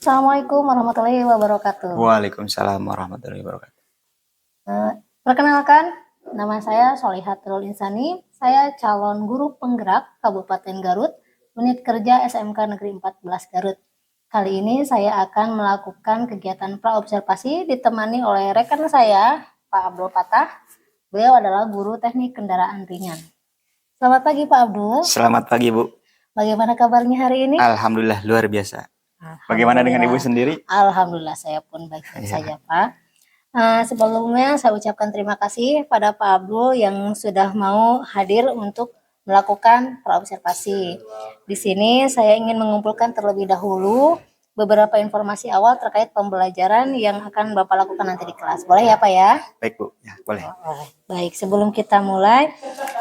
Assalamualaikum warahmatullahi wabarakatuh. Waalaikumsalam warahmatullahi wabarakatuh. Perkenalkan, nama saya Solihatul Insani. Saya calon guru penggerak Kabupaten Garut, unit kerja SMK Negeri 14 Garut. Kali ini saya akan melakukan kegiatan praobservasi ditemani oleh rekan saya, Pak Abdul Fatah. Beliau adalah guru teknik kendaraan ringan. Selamat pagi Pak Abdul. Selamat pagi Bu. Bagaimana kabarnya hari ini? Alhamdulillah luar biasa. Bagaimana dengan Ibu sendiri? Alhamdulillah saya pun baik-baik saja Pak. Sebelumnya saya ucapkan terima kasih pada Pak Abdul yang sudah mau hadir untuk melakukan praobservasi. Di sini saya ingin mengumpulkan terlebih dahulu beberapa informasi awal terkait pembelajaran yang akan Bapak lakukan nanti di kelas. Boleh ya Pak ya? Baik Bu, ya, boleh. Baik, sebelum kita mulai,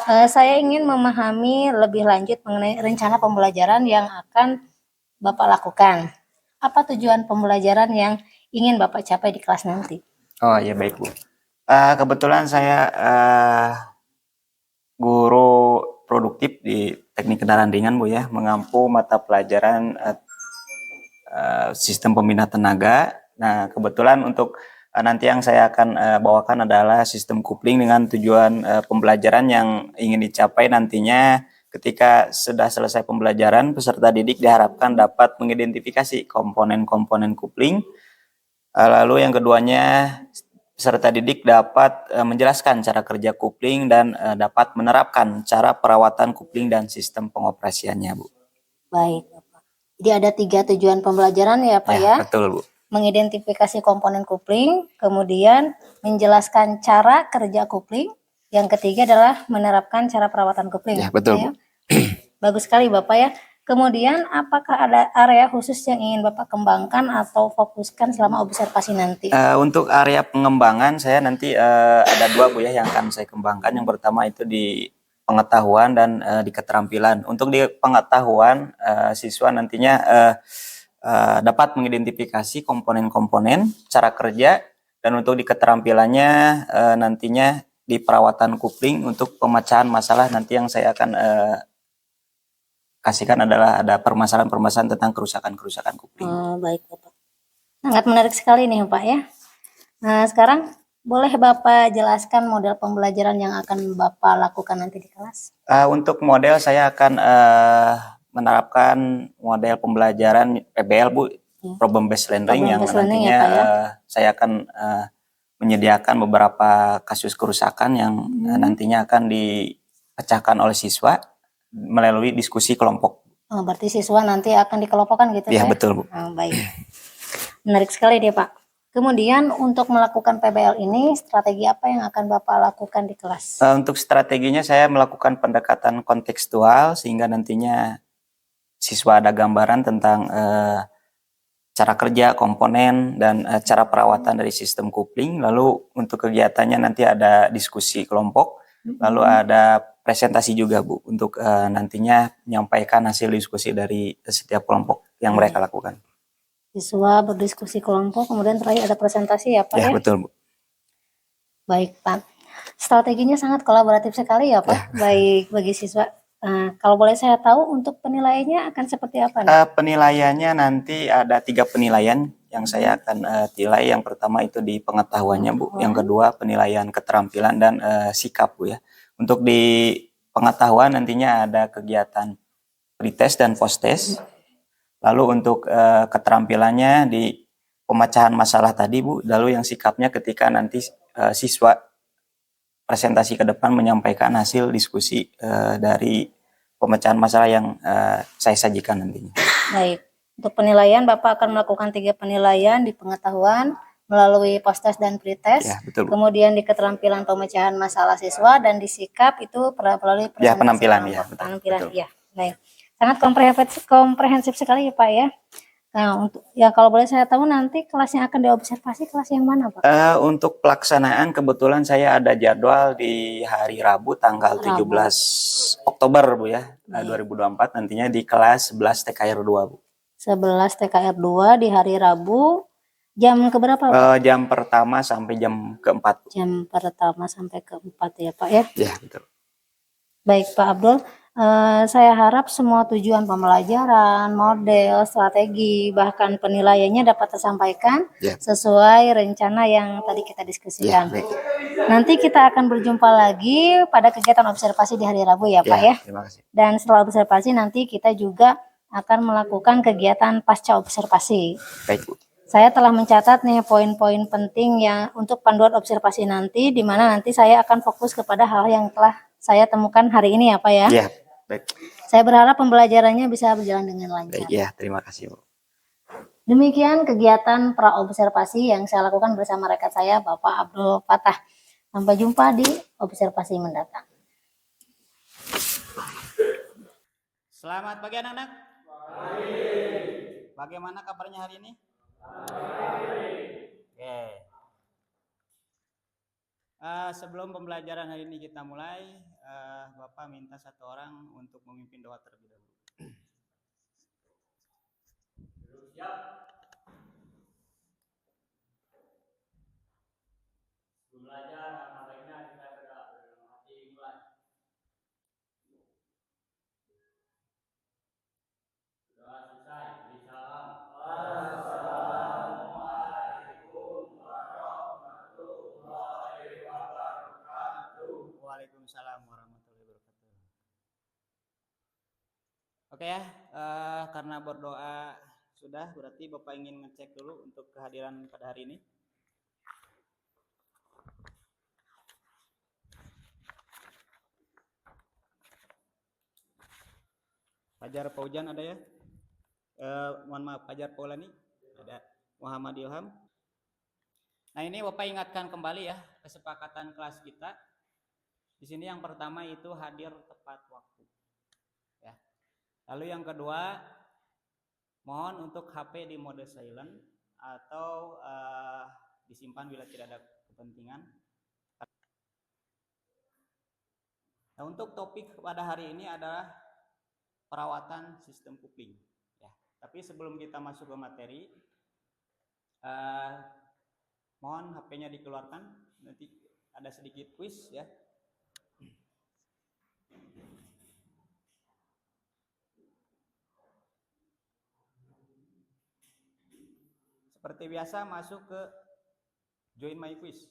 saya ingin memahami lebih lanjut mengenai rencana pembelajaran yang akan Bapak lakukan. Apa tujuan pembelajaran yang ingin Bapak capai di kelas nanti? Oh ya baik Bu. Kebetulan saya guru produktif di teknik kendaraan ringan Bu ya, mengampu mata pelajaran sistem pembina tenaga. Nah kebetulan untuk nanti yang saya akan bawakan adalah sistem kopling dengan tujuan pembelajaran yang ingin dicapai nantinya. Ketika sudah selesai pembelajaran, peserta didik diharapkan dapat mengidentifikasi komponen-komponen kopling. Lalu yang keduanya, peserta didik dapat menjelaskan cara kerja kopling dan dapat menerapkan cara perawatan kopling dan sistem pengoperasiannya, Bu. Baik, Bapak. Jadi ada 3 tujuan pembelajaran ya, Pak ya? Betul, Bu. Mengidentifikasi komponen kopling, kemudian menjelaskan cara kerja kopling, yang ketiga adalah menerapkan cara perawatan kopling. Ya, betul, Bu. Bagus sekali Bapak ya. Kemudian apakah ada area khusus yang ingin Bapak kembangkan atau fokuskan selama observasi nanti? Untuk area pengembangan saya nanti ada 2 Bu ya yang akan saya kembangkan. Yang pertama itu di pengetahuan dan di keterampilan. Untuk di pengetahuan siswa nantinya dapat mengidentifikasi komponen-komponen, cara kerja, dan untuk di keterampilannya nantinya di perawatan kopling untuk pemecahan masalah nanti yang saya akan kasihkan adalah ada permasalahan-permasalahan tentang kerusakan-kerusakan kopling. Oh, baik Bapak. Sangat menarik sekali nih Pak ya. Nah sekarang boleh Bapak jelaskan model pembelajaran yang akan Bapak lakukan nanti di kelas? Untuk model saya akan menerapkan model pembelajaran PBL Bu, Problem Based Learning, yang nantinya saya akan menyediakan beberapa kasus kerusakan yang nantinya akan dipecahkan oleh siswa melalui diskusi kelompok. Oh, berarti siswa nanti akan dikelompokkan gitu ya? Betul Bu. Baik, menarik sekali deh Pak. Kemudian untuk melakukan PBL ini, strategi apa yang akan Bapak lakukan di kelas? Untuk strateginya saya melakukan pendekatan kontekstual sehingga nantinya siswa ada gambaran tentang cara kerja, komponen, dan cara perawatan dari sistem kopling. Lalu untuk kegiatannya nanti ada diskusi kelompok, lalu ada presentasi juga Bu untuk nantinya menyampaikan hasil diskusi dari setiap kelompok yang mereka lakukan. Siswa berdiskusi kelompok, kemudian terakhir ada presentasi ya Pak ya? Betul Bu. Baik Pak, strateginya sangat kolaboratif sekali ya Pak, baik bagi siswa. Kalau boleh saya tahu untuk penilaiannya akan seperti apa nih? Penilaiannya nanti ada 3 penilaian yang saya akan nilai. Yang pertama itu di pengetahuannya Bu, yang kedua penilaian keterampilan dan sikap Bu ya. Untuk di pengetahuan nantinya ada kegiatan pretest dan posttest. Lalu untuk keterampilannya di pemecahan masalah tadi Bu, lalu yang sikapnya ketika nanti siswa presentasi ke depan menyampaikan hasil diskusi dari pemecahan masalah yang saya sajikan nantinya. Baik, untuk penilaian Bapak akan melakukan 3 penilaian di pengetahuan melalui posttest dan pretest. Betul, Bu. Kemudian di keterampilan pemecahan masalah siswa dan di sikap itu melalui presentasi penampilan penampilan ya. Baik. Sangat komprehensif sekali ya Pak ya. Nah, untuk ya kalau boleh saya tahu nanti kelas yang akan diobservasi kelas yang mana Pak? Untuk pelaksanaan kebetulan saya ada jadwal di hari Rabu tanggal 17 Oktober Bu ya, 2024 nantinya di kelas 11 TKR 2 Bu. 11 TKR 2 di hari Rabu jam keberapa Pak? Jam pertama sampai jam keempat. Jam pertama sampai keempat ya Pak ya? Ya betul. Baik Pak Abdul, saya harap semua tujuan pembelajaran, model, strategi, bahkan penilaiannya dapat tersampaikan Ya. sesuai rencana yang tadi kita Ya, diskusikan. baik. Nanti kita akan berjumpa lagi pada kegiatan observasi di hari Rabu ya Pak ya. Terima kasih. Dan setelah observasi nanti kita juga akan melakukan kegiatan pasca observasi. Baik, Bu. Saya telah mencatat nih poin-poin penting yang untuk panduan observasi nanti, di mana nanti saya akan fokus kepada hal yang telah saya temukan hari ini ya Pak ya. Ya, baik. Saya berharap pembelajarannya bisa berjalan dengan lancar. Baik, ya, terima kasih, Bu. Demikian kegiatan pra-observasi yang saya lakukan bersama rekan saya Bapak Abdul Fatah. Sampai jumpa di observasi mendatang. Selamat pagi anak-anak. Bagaimana kabarnya hari ini? Oke. Sebelum pembelajaran hari ini kita mulai, Bapak minta satu orang untuk memimpin doa terlebih dahulu. Siap. Belajar baiknya kita berdoa dalam hati mulai. Doa selesai, beri salam. Assalamualaikum warahmatullahi wabarakatuh. Waalaikumsalam warahmatullahi wabarakatuh. Oke ya, karena berdoa sudah, berarti Bapak ingin ngecek dulu untuk kehadiran pada hari ini. Fajar Paujan ada ya? Mohon maaf, Fajar Paulani ada. Muhammad Ilham. Nah, ini Bapak ingatkan kembali ya kesepakatan kelas kita. Di sini yang pertama itu hadir tepat waktu. Ya. Lalu yang kedua, mohon untuk HP di mode silent atau disimpan bila tidak ada kepentingan. Nah, untuk topik pada hari ini adalah perawatan sistem kupling. Ya. Tapi sebelum kita masuk ke materi, mohon HP-nya dikeluarkan. Nanti ada sedikit quiz ya. Seperti biasa masuk ke join my quiz.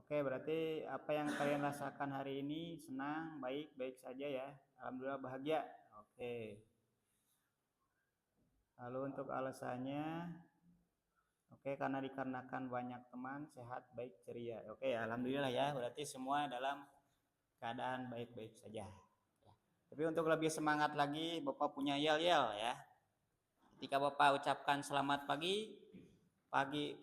Oke, berarti apa yang kalian rasakan hari ini senang, baik saja ya. Alhamdulillah bahagia. Oke. Lalu untuk alasannya, oke, karena dikarenakan banyak teman, sehat, baik, ceria. Oke, alhamdulillah ya. Berarti semua dalam keadaan baik-baik saja. Tapi untuk lebih semangat lagi, Bapak punya yel-yel ya. Ketika Bapak ucapkan selamat pagi, pagi,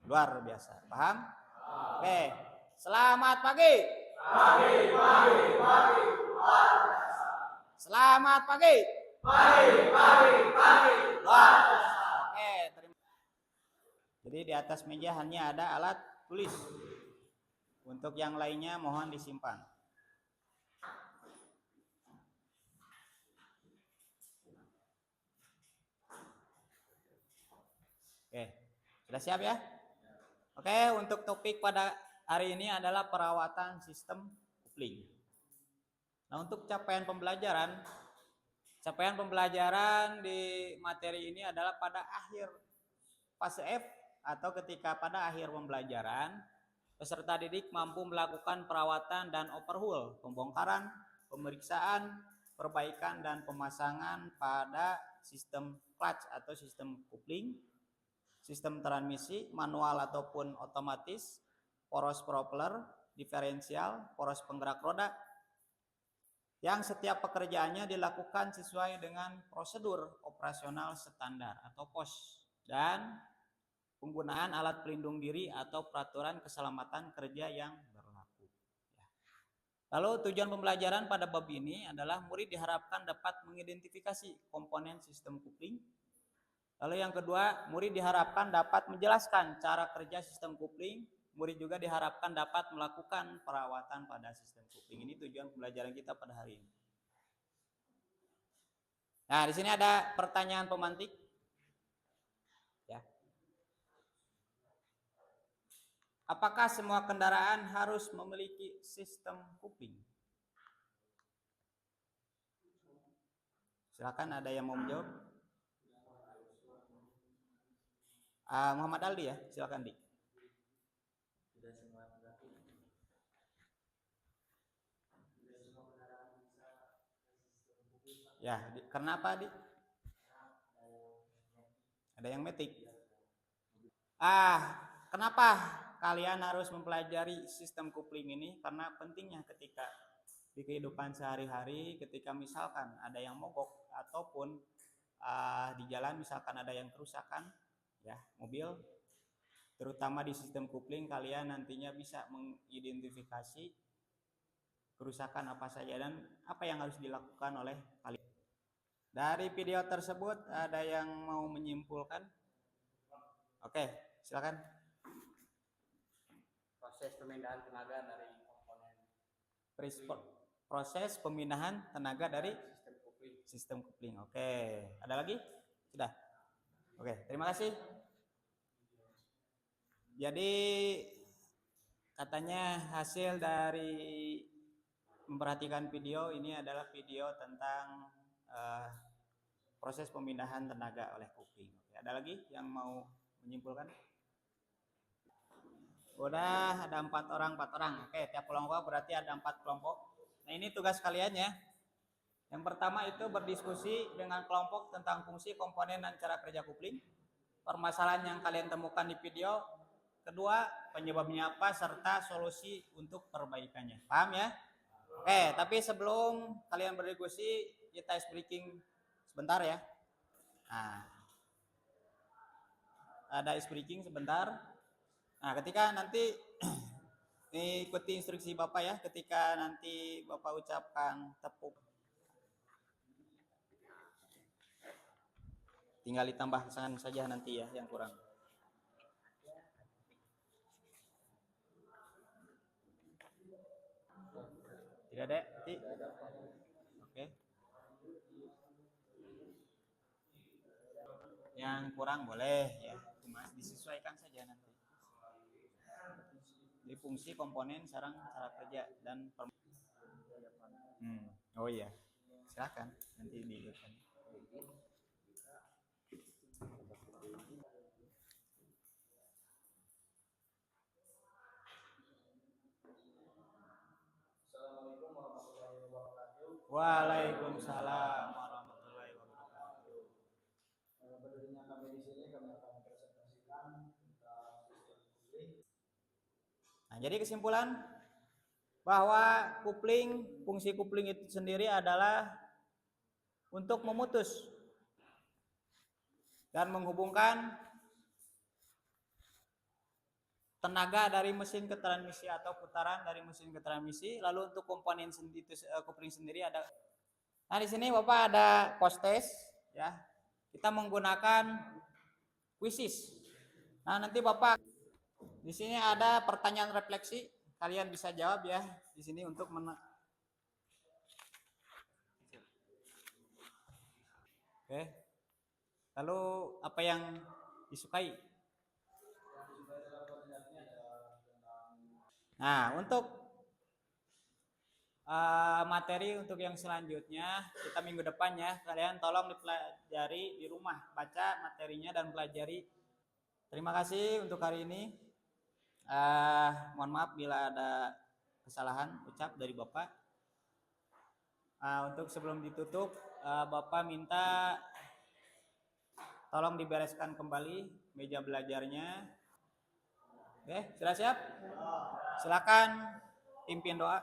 luar biasa. Paham? Oke, selamat pagi. Pagi. Selamat pagi. Pagi. Luar biasa. Oke, terima kasih. Jadi di atas meja hanya ada alat tulis. Untuk yang lainnya mohon disimpan. Oke, sudah siap ya? Oke, untuk topik pada hari ini adalah perawatan sistem kupling. Nah, untuk capaian pembelajaran di materi ini adalah pada akhir fase F atau ketika pada akhir pembelajaran peserta didik mampu melakukan perawatan dan overhaul, pembongkaran, pemeriksaan, perbaikan dan pemasangan pada sistem clutch atau sistem kupling, sistem transmisi manual ataupun otomatis, poros propeller, diferensial, poros penggerak roda, yang setiap pekerjaannya dilakukan sesuai dengan prosedur operasional standar atau POS dan penggunaan alat pelindung diri atau peraturan keselamatan kerja yang berlaku. Lalu tujuan pembelajaran pada bab ini adalah murid diharapkan dapat mengidentifikasi komponen sistem kupling. Lalu yang kedua, murid diharapkan dapat menjelaskan cara kerja sistem kupling. Murid juga diharapkan dapat melakukan perawatan pada sistem kupling. Ini tujuan pembelajaran kita pada hari ini. Nah, di sini ada pertanyaan pemantik. Ya. Apakah semua kendaraan harus memiliki sistem kopling? Silakan, ada yang mau menjawab? Muhammad Aldi ya, silakan Di. Ya, kenapa Di? Ada yang metik. Kenapa kalian harus mempelajari sistem kopling ini? Karena pentingnya ketika di kehidupan sehari-hari, ketika misalkan ada yang mogok ataupun di jalan misalkan ada yang kerusakan, ya mobil, terutama di sistem kopling kalian nantinya bisa mengidentifikasi kerusakan apa saja dan apa yang harus dilakukan oleh kalian. Dari video tersebut ada yang mau menyimpulkan? Oke, silakan. Proses pemindahan tenaga dari komponen Proses pemindahan tenaga dari sistem kopling. sistem kopling. Oke, ada lagi? Sudah. Oke, terima kasih. Jadi katanya hasil dari memperhatikan video ini adalah video tentang proses pemindahan tenaga oleh kopling. Oke, ada lagi yang mau menyimpulkan? Udah ada 4 orang. Oke, tiap kelompok berarti ada 4 kelompok. Nah, ini tugas kalian ya. Yang pertama itu berdiskusi dengan kelompok tentang fungsi, komponen, dan cara kerja kopling. Permasalahan yang kalian temukan di video. Kedua, penyebabnya apa serta solusi untuk perbaikannya. Paham ya? Oke, tapi sebelum kalian berdiskusi, kita ice breaking sebentar ya. Nah, ada ice breaking sebentar. Nah, ketika nanti ikuti instruksi Bapak ya, ketika nanti Bapak ucapkan tepuk, tinggal ditambahkan saja nanti ya yang kurang. Tidak ada? Oke. Yang kurang boleh ya, cuma disesuaikan saja nanti. Di fungsi, komponen, sarang, cara kerja dan Oh iya, silakan nanti diikutkan. Assalamualaikum warahmatullahi wabarakatuh. Waalaikumsalam warahmatullahi wabarakatuh. Berdirinya kami di sini kami akan mempresentasikan tentang sistem kopling. Nah, jadi kesimpulan bahwa kopling, fungsi kopling itu sendiri adalah untuk memutus dan menghubungkan tenaga dari mesin ke transmisi atau putaran dari mesin ke transmisi. Lalu untuk komponen kopling sendiri ada. Nah, di sini Bapak ada post test ya. Kita menggunakan quizzes. Nah, nanti Bapak di sini ada pertanyaan refleksi. Kalian bisa jawab ya di sini untuk Oke. Lalu apa yang disukai? Nah, untuk materi untuk yang selanjutnya kita minggu depan ya, kalian tolong dipelajari di rumah, baca materinya dan pelajari. Terima kasih untuk hari ini. Mohon maaf bila ada kesalahan ucap dari Bapak. Untuk sebelum ditutup, Bapak minta tolong dibereskan kembali meja belajarnya. Oke, sudah siap? Silakan pimpin doa.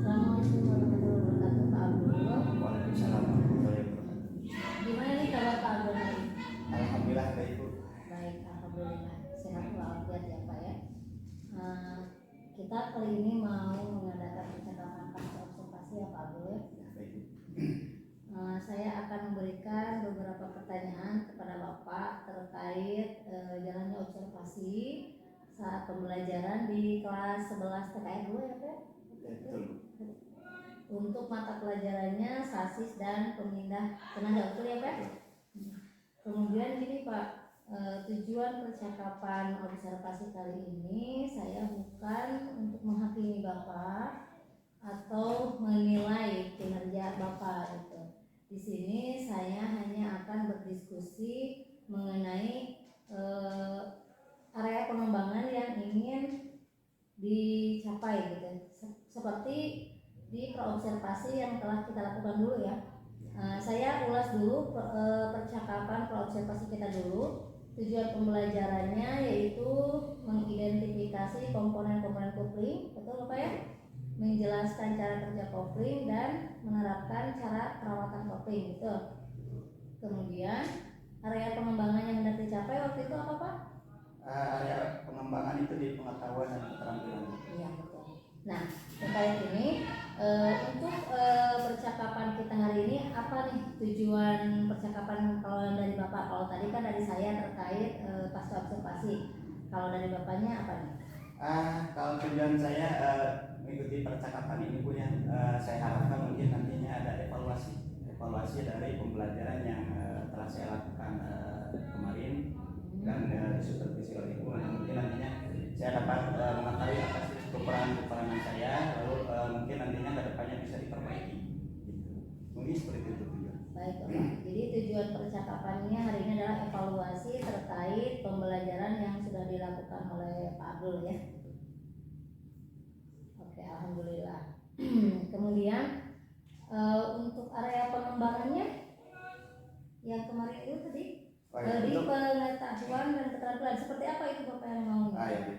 Assalamualaikum warahmatullahi wabarakatuh, Pak Abdul. Waalaikumsalam warahmatullahi wabarakatuh. Gimana nih kabar Pak Abdul nih? Alhamdulillah baik Bu. Baik, alhamdulillah. Sehat walafiat ya Pak ya. Kita kali ini mau mengadakan percakapan pasca observasi ya Pak Abdul ya. Saya akan memberikan beberapa pertanyaan kepada Bapak terkait jalannya observasi saat pembelajaran di kelas 11 TKN 2 ya Pak? Betul. Untuk mata pelajarannya sasis dan pemindah tenaga, betul ya Pak? Kemudian gini Pak, tujuan percakapan observasi kali ini saya bukan untuk menghakimi Bapak atau menilai kinerja Bapak gitu. Di sini saya hanya akan berdiskusi mengenai area pengembangan yang ingin dicapai gitu. Seperti di praobservasi yang telah kita lakukan dulu ya. Saya ulas dulu percakapan praobservasi kita dulu. Tujuan pembelajarannya yaitu mengidentifikasi komponen-komponen kopling, betul Bapak ya? Menjelaskan cara kerja kopling dan menerapkan cara perawatan kopling, gitu. Kemudian area pengembangan yang hendak dicapai waktu itu apa Pak? Area pengembangan itu di pengetahuan dan keterampilan. Iya betul. Nah terkait ini untuk percakapan kita hari ini apa nih tujuan percakapan kalau dari Bapak? Kalau tadi kan dari saya terkait pasca observasi. Kalau dari Bapaknya apa nih? Kalau tujuan saya mengikuti percakapan ini Bu ya, saya harapkan mungkin nantinya ada evaluasi dari pembelajaran yang telah saya lakukan kemarin dan disupervisi oleh Ibu. Mungkin nantinya saya dapat mengetahui apa sih kekurangan saya, lalu mungkin nantinya kedepannya bisa diperbaiki. Gitu. Mungkin seperti itu tujuan. Baik Bapak. Jadi tujuan percakapannya hari ini adalah evaluasi terkait pembelajaran yang sudah dilakukan oleh Pak Abdul ya. Oke, alhamdulillah. Kemudian untuk area pengembangannya yang kemarin itu tadi di pengetahuan dan keterampilan seperti apa itu Bapak yang mau? Ya.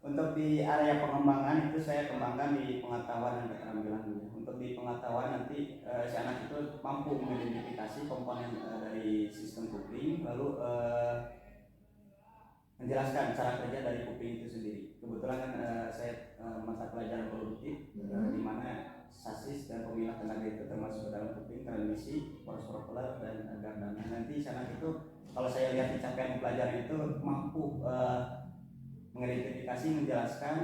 Untuk di area pengembangan itu saya kembangkan di pengetahuan dan keterampilan dulu. Untuk di pengetahuan nanti si anak itu mampu mengidentifikasi komponen dari sistem kopling, lalu menjelaskan cara kerja dari kopling itu sendiri. Kebetulan kan saya mata pelajaran produktif di mana sasis dan pemilah tenaga itu termasuk dalam kopling, transmisi, poros propeller dan gardana. Nanti si anak itu kalau saya lihat di capaian pelajaran itu mampu mengidentifikasi, menjelaskan,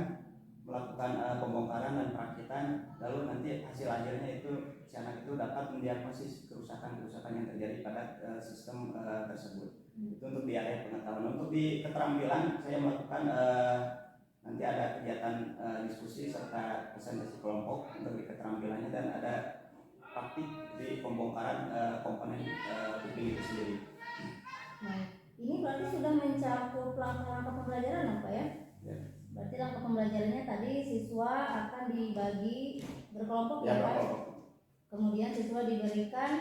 melakukan pembongkaran dan perakitan, lalu nanti hasil akhirnya itu si anak itu dapat mendiagnosis kerusakan-kerusakan yang terjadi pada sistem tersebut. Itu untuk di area pengetahuan. Untuk di keterampilan saya melakukan nanti ada kegiatan diskusi serta presentasi kelompok untuk di keterampilannya, dan ada praktik di pembongkaran komponen kopling itu sendiri. Nah, ini berarti sudah mencakup langkah-langkah pembelajaran apa ya? Ya. Berarti langkah pembelajarannya tadi siswa akan dibagi berkelompok ya Pak? Kemudian siswa diberikan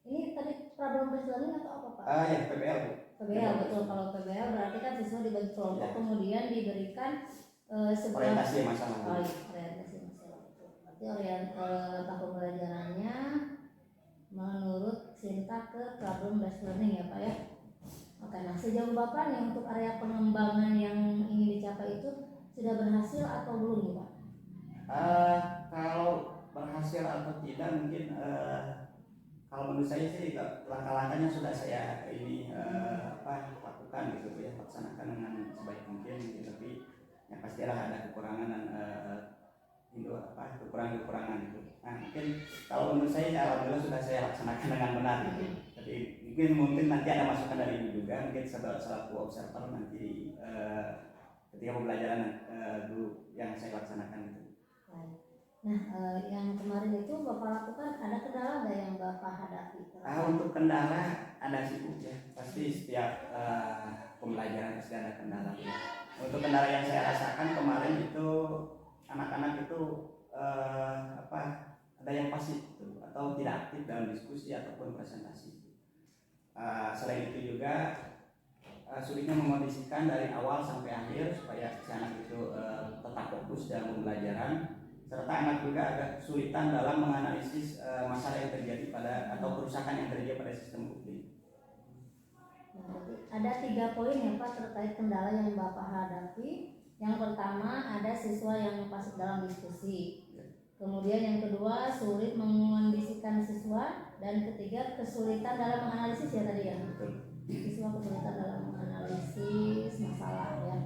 ini tadi problem based learning atau apa Pak? Ya PBL. PBL betul. Kalau PBL berarti kan siswa dibagi kelompok ya. Kemudian diberikan sebuah orientasi masalah. Orientasi masalah. Berarti langkah pembelajarannya menurut Sinta ke problem based learning ya Pak ya. Oke, nah sejauh Bapak nih untuk area pengembangan yang ingin dicapai itu sudah berhasil atau belum nih Pak? Kalau berhasil atau tidak mungkin kalau menurut saya sih langkah-langkahnya sudah saya ini lakukan gitu ya, laksanakan dengan sebaik mungkin gitu. Tapi ya pastilah ada kekurangan dan kekurangan gitu. Nah mungkin kalau menurut saya ya alhamdulillah sudah saya laksanakan dengan benar gitu. Tapi mungkin nanti ada masukan dari Ibu juga, mungkin selaku observer nanti ketika pembelajaran dulu yang saya laksanakan gitu. Nah yang kemarin itu Bapak lakukan ada kendala nggak yang Bapak hadapi? Untuk kendala ada sih Bu ya, pasti setiap pembelajaran pasti ada kendala ya. Untuk kendala yang saya rasakan kemarin itu anak-anak itu ada yang pasif gitu, atau tidak aktif dalam diskusi ataupun presentasi. Selain itu juga sulitnya memondisikan dari awal sampai akhir supaya si anak itu tetap fokus dalam pembelajaran, serta anak juga agak kesulitan dalam menganalisis masalah yang terjadi atau kerusakan yang terjadi pada sistem kopling. Nah, ada 3 poin ya Pak terkait kendala yang Bapak hadapi. Yang pertama ada siswa yang pasif dalam diskusi. Kemudian yang kedua sulit mengondisikan siswa, dan ketiga kesulitan dalam menganalisis ya tadi ya. Siswa kesulitan dalam menganalisis masalah ya.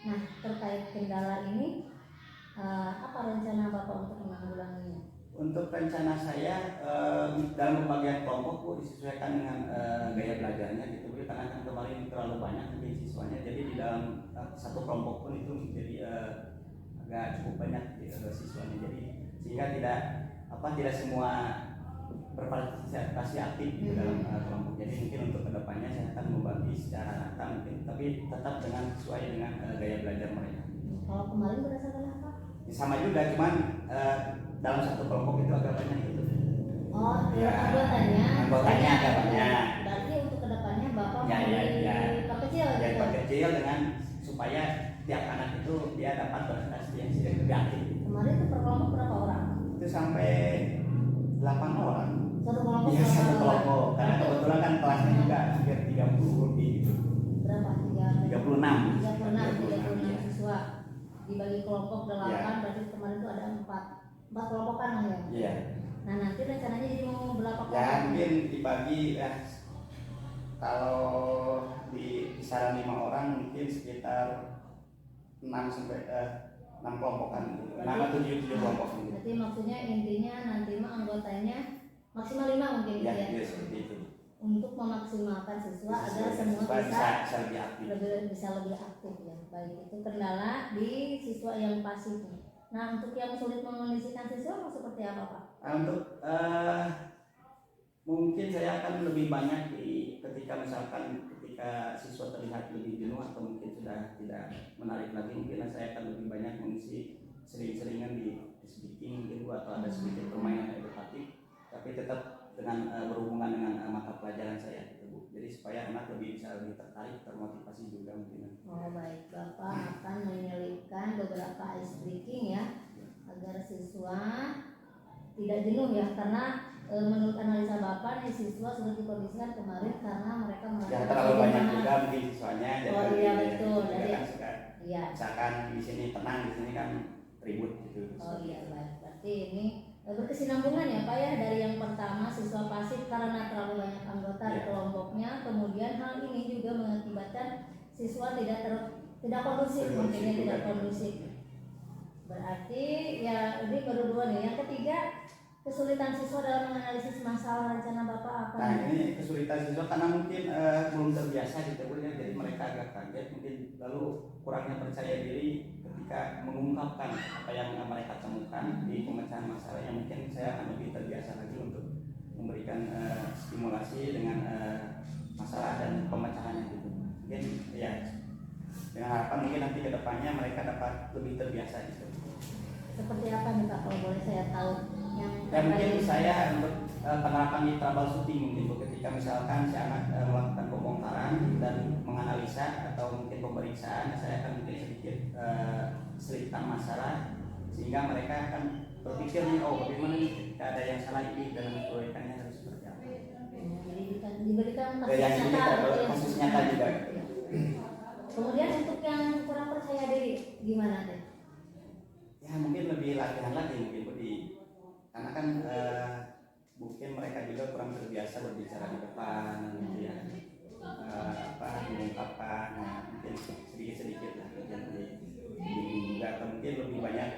Nah, terkait kendala ini, apa rencana Bapak untuk menanggulanginya? Untuk rencana saya dalam pembagian kelompok Bu disesuaikan dengan gaya belajarnya gitu Bu, karena kan kemarin terlalu banyak mungkin siswanya, jadi di dalam satu kelompok pun itu menjadi agak cukup banyak siswanya, jadi sehingga tidak semua berpartisipasi aktif di dalam kelompok. Jadi mungkin untuk kedepannya saya akan membagi secara rata mungkin, tapi tetap dengan sesuai dengan gaya belajar mereka. Kalau kemarin berdasarkan apa? Sama juga, cuman dalam satu kelompok itu agak banyak gitu. Oh, Ya, anggotanya agak banyak. Berarti untuk kedepannya Bapak Ya. perkecil Dan gitu. perkecil dengan supaya tiap anak itu dia dapat berprestasi yang lebih aktif. Kemarin itu per kelompok berapa orang? Itu sampai 8 orang. Satu kelompok Iya, berapa satu orang? kelompok. Karena kebetulan kan kelasnya juga hampir 30 lebih gitu. Berapa? 36. 36 siswa. Dibagi kelompok 8, Ya. berarti kemarin itu ada 4 kelompokan ya? Iya. Nah, nanti rencananya jadi mau berapa Ya kelompok? mungkin dibagi ya, kalau di kisaran 5 orang mungkin sekitar 6 kelompokan, 6 atau 7 kelompok gitu. Berarti maksudnya intinya nanti mah anggotanya maksimal 5 mungkin Ya, ya? iya seperti itu. Untuk memaksimalkan siswa agar semua Supaya bisa lebih aktif. bisa lebih aktif ya. Baik, itu kendala di siswa yang pasif. Nah, untuk yang sulit mengondisikan siswa seperti apa Pak? Untuk mungkin saya akan lebih banyak ketika siswa terlihat lebih jenuh atau mungkin sudah tidak menarik lagi, mungkin saya akan lebih banyak mengisi sering-seringan di speaking mungkin atau ada sedikit permainan edukatif, tapi tetap dengan berhubungan dengan mata pelajaran saya gitu Bu. Jadi supaya anak bisa lebih tertarik, termotivasi juga mungkin. Oh baik, Bapak akan menyelipkan beberapa ice breaking ya, agar siswa tidak jenuh ya, karena menurut analisa Bapak nih siswa sudah dikondisikan kemarin karena mereka Ya terlalu banyak juga mungkin siswanya. Oh iya betul. Jadi kan suka, iya. Misalkan di sini tenang, di sini kan ribut gitu. Oh iya baik, berarti ini berkesinambungan ya Pak ya, dari yang pertama siswa pasif karena terlalu banyak anggota di kelompoknya, kemudian hal ini juga mengakibatkan siswa tidak kondusif, mungkinnya tidak kondusif. Berarti ya ini baru 2 nih. Yang ketiga, kesulitan siswa dalam menganalisis masalah rencana Bapak apa? Nah ini kesulitan siswa karena mungkin belum terbiasa gitu Bu, jadi mereka agak kaget, mungkin lalu kurangnya percaya diri ketika mengungkapkan apa yang mereka temukan di pemecahan masalah, yang mungkin saya akan lebih terbiasa lagi untuk memberikan stimulasi dengan masalah dan pemecahannya gitu. Mungkin ya dengan harapan mungkin nanti kedepannya mereka dapat lebih terbiasa gitu. Seperti apa nih Pak kalau boleh saya tahu? Mungkin saya untuk penerapan di troubleshooting mungkin Bu, ketika misalkan si anak melakukan pembongkaran dan menganalisa atau mungkin pemeriksaan, saya akan mungkin sedikit selipkan masalah sehingga mereka akan berpikir nih, oh bagaimana nih ketika ada yang salah ini dan menyesuaikannya harus seperti apa. Jadi diberikan kasus nyata juga. Kemudian untuk yang kurang percaya diri gimana deh? Ya mungkin lebih latihan lagi mungkin Bu, karena kan mungkin mereka juga kurang terbiasa berbicara di depan gitu ya, mengungkapkan, mungkin sedikit lah juga, atau mungkin lebih banyak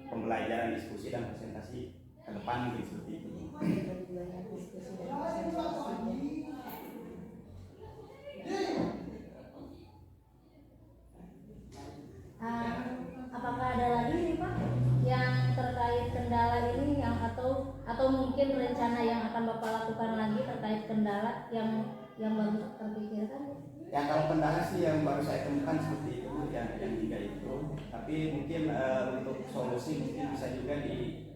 pembelajaran diskusi dan presentasi ke depan mungkin seperti itu. Lebih banyak diskusi dan presentasi. Apakah ada lagi nih Pak yang terkait kendala ini atau mungkin rencana yang akan Bapak lakukan lagi terkait kendala yang baru terpikirkan? Ya kalau kendala sih yang baru saya temukan seperti itu yang 3 itu, tapi mungkin untuk solusi mungkin bisa juga di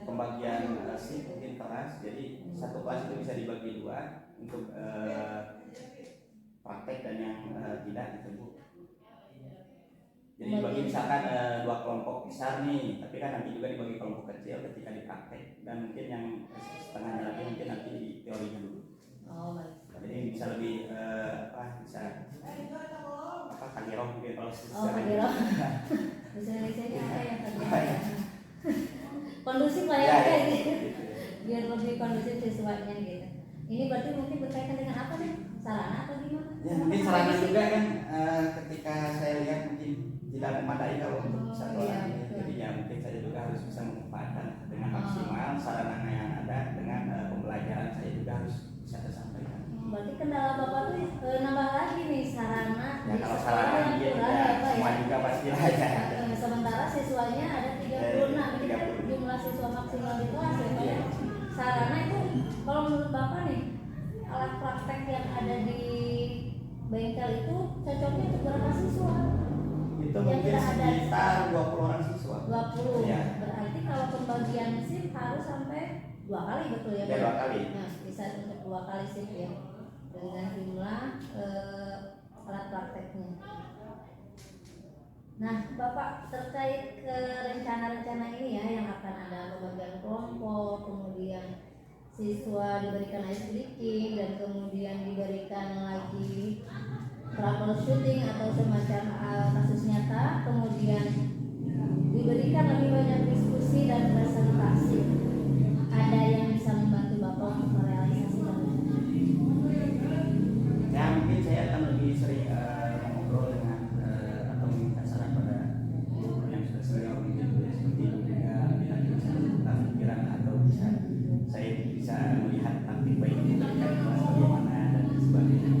pembagian shift mungkin kelas, jadi satu kelas itu bisa dibagi 2 untuk praktek dan yang tidak gitu Bu. Jadi bagi misalkan 2 kelompok besar nih, tapi kan nanti juga dibagi kelompok kecil ketika dipraktek, dan mungkin yang setengahnya lagi mungkin nanti di teorinya dulu. Oh baik. Jadi bisa lebih bisa kagiroh mungkin kalau kagiroh. Bisa Indonesia-nya apa ya kagiroh? Kondusif lah ya gitu. Biar lebih kondusif siswanya gitu. Ini berarti mungkin berkaitan dengan apa nih? sarana atau gimana? Ya mungkin sarana juga kan ketika saya lihat mungkin tidak memadai kalau untuk satu orang ini. Jadi ya mungkin saya juga harus bisa memanfaatkan dengan maksimal sarana yang ada dengan pembelajaran saya juga harus bisa tersampaikan. Berarti kendala Bapak tuh nambah lagi nih sarana Ya di kalau sekolah sarana yang dia kurang ya, ya Pak semua ya. juga pasti ada. Sementara siswanya ada 36, ini kan jumlah siswa maksimal di kelas ya Pak ya. Sarana itu kalau menurut Bapak nih, alat praktek yang ada di bengkel itu cocoknya untuk berapa siswa? Itu Yang mungkin tidak ada sekitar 20 orang siswa. 20. Ya. Berarti kalau pembagian shift harus sampai 2 kali betul ya Pak? Ya 2 kali. Nah, bisa untuk 2 kali shift ya. Dengan jumlah alat prakteknya. Nah, Bapak terkait ke rencana-rencana ini ya yang akan ada pembagian kelompok, kemudian siswa diberikan ice breaking dan kemudian diberikan lagi troubleshooting atau semacam kasus nyata, kemudian diberikan lebih banyak diskusi dan presentasi. Ada yang bisa membantu Bapak untuk merealisasikan? Ya mungkin saya akan lebih sering mengobrol dengan atau meminta saran pada guru yang sudah senior mungkin seperti itu juga bisa membuka pikiran atau bisa saya bisa melihat taktik baik mereka di kelas bagaimana dan sebagainya.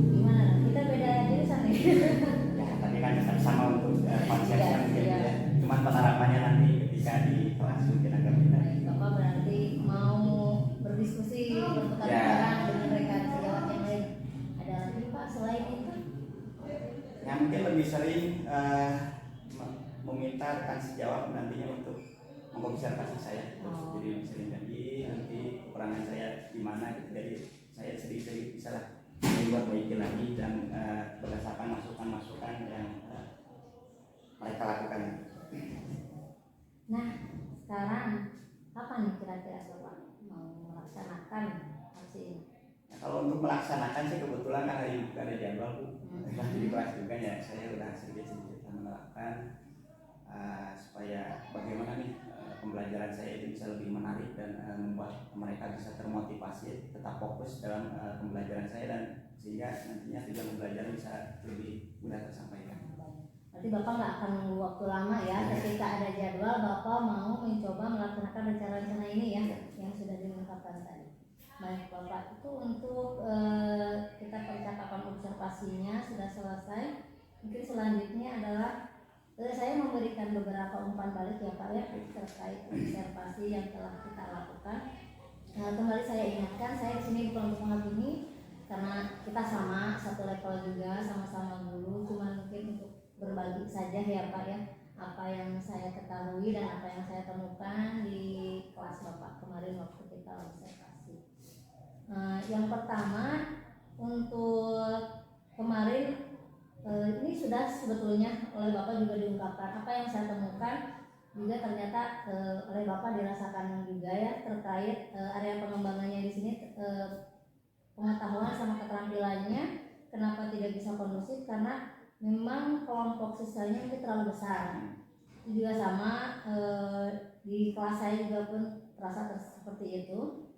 Gimana? Kita beda jurusan nih. Ya tapi kan sama untuk konsepnya Ya, mungkin ya. ya. Cuman penerapannya nanti ketika di kelas mungkin agak beda. Bapak berarti mau berdiskusi bertukar pikiran dengan rekan sejawat yang lain. Ada lagi Pak selain itu? Ya mungkin lebih sering meminta rekan sejawat nantinya untuk mengobservasi saya. Jadi lebih sering jadi nanti kekurangan saya di mana gitu. Jadi saya sering-sering bisa lah memperbaiki lagi dan berdasarkan masukan-masukan yang mereka lakukan. Nah, sekarang kapan nih kira-kira Bapak mau melaksanakan aksi ini? Nah, kalau untuk melaksanakan sih kebetulan kan hari bukan ada jadwal Bu. Di kelas juga ya saya udah sedikit-sedikit menerapkan supaya bagaimana nih pembelajaran saya itu bisa lebih menarik dan membuat mereka bisa termotivasi tetap fokus dalam pembelajaran saya dan sehingga nantinya tujuan pembelajaran bisa lebih mudah tersampaikan. Berarti Bapak nggak akan menunggu waktu lama ya, ketika ada jadwal Bapak mau mencoba melaksanakan rencana-rencana ini ya yang sudah diungkapkan tadi. Baik Bapak, itu untuk kita percakapan observasinya sudah selesai. Mungkin selanjutnya adalah saya memberikan beberapa umpan balik ya Pak ya terkait observasi yang telah kita lakukan. Kembali saya ingatkan, saya di sini bukan untuk menghakimi karena kita sama satu level juga, sama-sama guru, cuma mungkin untuk berbagi saja ya Pak ya apa yang saya ketahui dan apa yang saya temukan di kelas Bapak kemarin waktu kita observasi. Yang pertama untuk kemarin ini sudah sebetulnya oleh Bapak juga diungkapkan apa yang saya temukan juga ternyata oleh Bapak dirasakan juga ya terkait area pengembangannya di sini pengetahuan sama keterampilannya kenapa tidak bisa kondusif karena memang kelompok siswanya mungkin terlalu besar. Itu juga sama di kelas saya juga pun terasa seperti itu.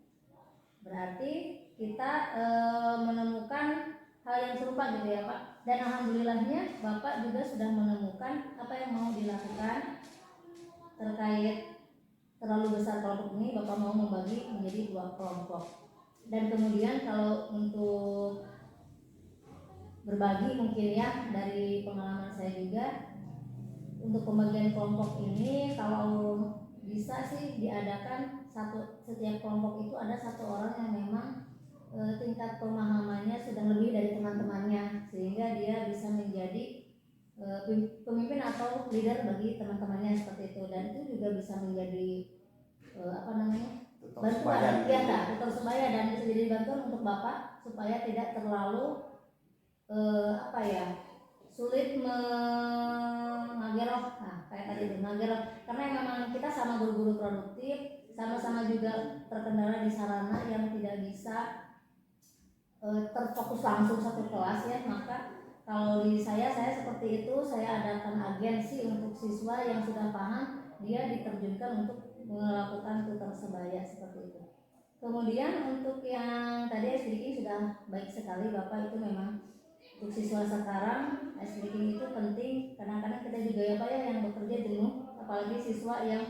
Berarti kita menemukan hal yang serupa gitu ya Pak. Dan alhamdulillahnya Bapak juga sudah menemukan apa yang mau dilakukan terkait terlalu besar kelompok ini. Bapak mau membagi menjadi 2 kelompok. Dan kemudian kalau untuk berbagi mungkin ya dari pengalaman saya juga untuk pembagian kelompok ini kalau bisa sih diadakan setiap kelompok itu ada 1 orang yang memang tingkat pemahamannya sudah lebih dari teman-temannya sehingga dia bisa menjadi pemimpin atau leader bagi teman-temannya seperti itu dan itu juga bisa menjadi bantuan tutor sebaya dan bisa jadi bantuan untuk Bapak supaya tidak terlalu sulit mengagerok kayak tadi itu mengagerok karena memang kita sama guru-guru produktif sama-sama juga terkendala di sarana yang tidak bisa terfokus langsung satu kelas ya maka kalau di saya seperti itu saya adakan agensi untuk siswa yang sudah paham dia diterjunkan untuk melakukan tutor sebaya seperti itu Kemudian untuk yang tadi ice breaking sudah baik sekali Bapak, itu memang untuk siswa sekarang ice breaking itu penting. Kadang-kadang kita juga ya Pak ya yang bekerja jenuh, apalagi siswa yang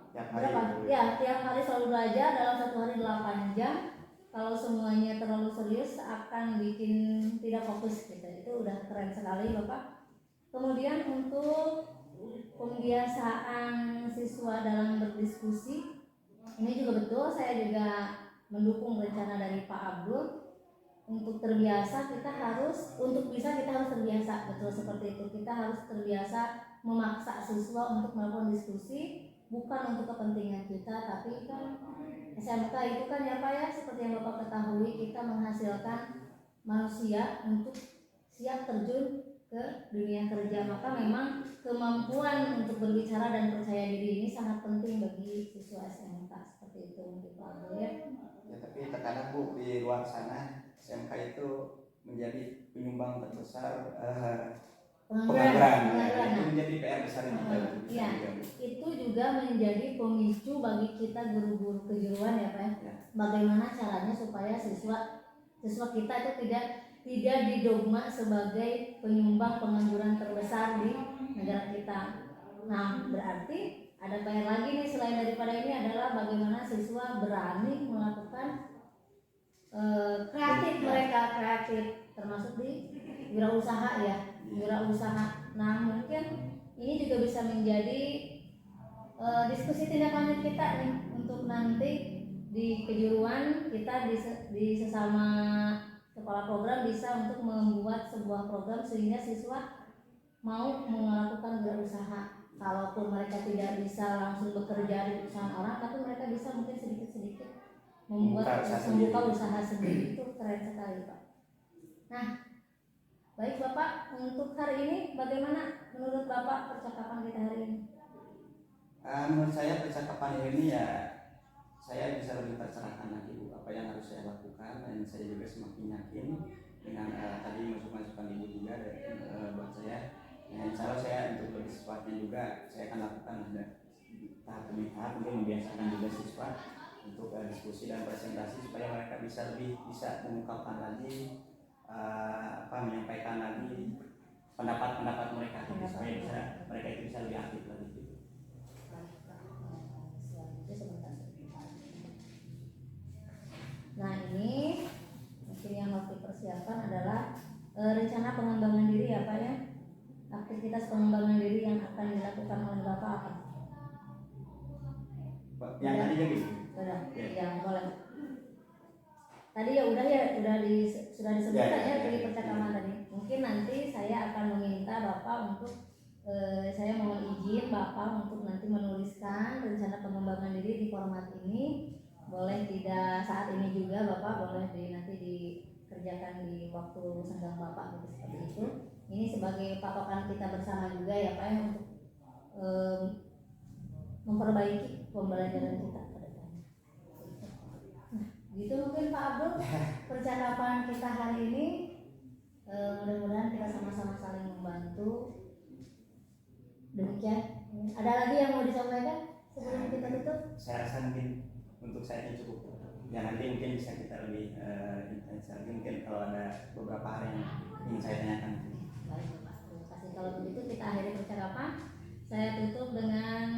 berapa? Ya, tiap hari selalu belajar dalam satu hari 8 jam. Kalau semuanya terlalu serius akan bikin tidak fokus gitu. Itu udah keren sekali Bapak. Kemudian untuk pembiasaan siswa dalam berdiskusi, ini juga betul, saya juga mendukung rencana dari Pak Abdul. Untuk terbiasa kita harus, untuk bisa kita harus terbiasa, betul seperti itu. Kita harus terbiasa memaksa siswa untuk melakukan diskusi, bukan untuk kepentingan kita, tapi kan SMK itu kan ya Pak ya, seperti yang Bapak ketahui, kita menghasilkan manusia untuk siap terjun ke dunia kerja. Maka memang kemampuan untuk berbicara dan percaya diri ini sangat penting bagi siswa SMK, seperti itu mungkin Pak Abdul ya. Ya, tapi terkadang Bu di luar sana SMK itu menjadi penyumbang terbesar pengangguran. Itu menjadi PR besar kita. Ya, itu juga menjadi pemicu bagi kita guru-guru kejuruan ya Pak. Ya. Bagaimana caranya supaya siswa kita itu tidak didogma sebagai penyumbang pengangguran terbesar di negara kita. Nah, berarti ada PR lagi nih selain daripada ini, adalah bagaimana siswa berani melakukan kreatif termasuk di wirausaha ya, wirausaha. Nah, mungkin ini juga bisa menjadi diskusi tindak lanjut kita nih untuk nanti di kejuruan kita di sesama kepala program bisa untuk membuat sebuah program sehingga siswa mau melakukan wirausaha. Kalaupun mereka tidak bisa langsung bekerja di perusahaan orang, tapi mereka bisa mungkin sedikit-sedikit membuka usaha sendiri. Itu keren sekali Pak. Nah, baik Bapak, untuk hari ini bagaimana menurut Bapak percakapan kita hari ini? Menurut saya percakapan ini ya saya bisa lebih tercerahkan lagi Bu, apa yang harus saya lakukan, dan saya juga semakin yakin dengan tadi masukan-masukan Ibu juga buat saya. Nah, insya Allah saya untuk lebih cepatnya juga saya akan lakukan ada tahap demi tahap untuk membiasakan juga siswa untuk diskusi dan presentasi supaya mereka bisa mengungkapkan lagi menyampaikan lagi pendapat-pendapat mereka supaya mereka itu bisa lebih aktif lagi gitu. Nah, ini mungkin yang harus dipersiapkan adalah rencana pengembangan diri ya Pak ya. Aktivitas pengembangan diri yang akan dilakukan oleh Bapak apa? Yang tadi jadi? Sudah, ya boleh. Tadi ya sudah sudah disebutkan ya dari percakapan tadi. Mungkin nanti saya akan meminta Bapak untuk saya mohon izin Bapak untuk nanti menuliskan rencana pengembangan diri di format ini. Boleh tidak saat ini juga Bapak, boleh nanti dikerjakan di waktu senggang Bapak gitu, seperti itu. Ini sebagai patokan kita bersama juga ya Pak ya, untuk memperbaiki pembelajaran kita ke depannya. Nah, gitu mungkin Pak Abdul percakapan kita hari ini. Mudah-mudahan kita sama-sama saling membantu. Demikian. Ada lagi yang mau disampaikan sebelum kita tutup? Saya rasa mungkin untuk saya ini cukup. Ya nanti mungkin bisa kita lebih intens lagi mungkin kalau ada beberapa hal yang ingin saya tanyakan. Baik Bapak, terima kasih. Kalau begitu kita akhiri percakapan. Saya tutup dengan